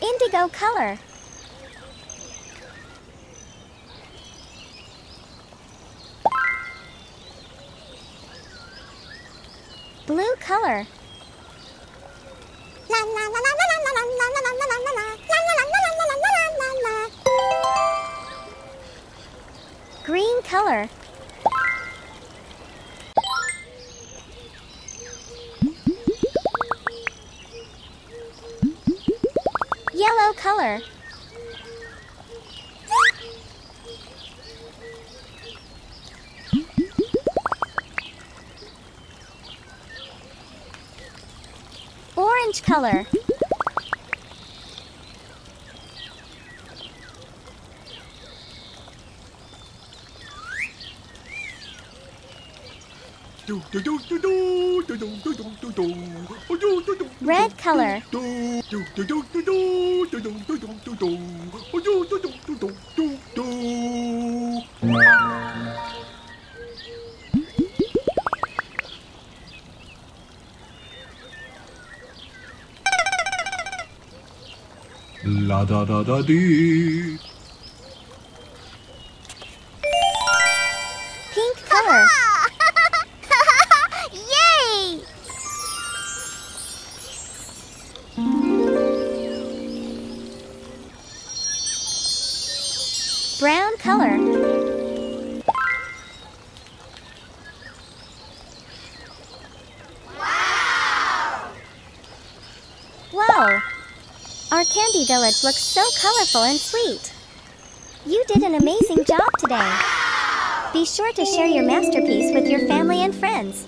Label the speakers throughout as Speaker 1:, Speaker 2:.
Speaker 1: Indigo color. Blue color. Green color. Yellow color. Orange color. Red color.
Speaker 2: La da da da dee.
Speaker 1: Pink color.
Speaker 3: Yay!
Speaker 1: Brown color. Wow! Our candy village looks so colorful and sweet. You did an amazing job today. Be sure to share your masterpiece with your family and friends.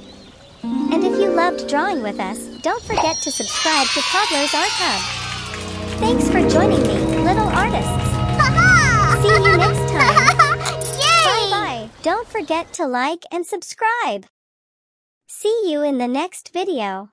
Speaker 1: And if you loved drawing with us, don't forget to subscribe to Toddlers Art Hub. Thanks for joining me, little artists. See you next time.
Speaker 3: Yay!
Speaker 1: Bye-bye. Don't forget to like and subscribe. See you in the next video.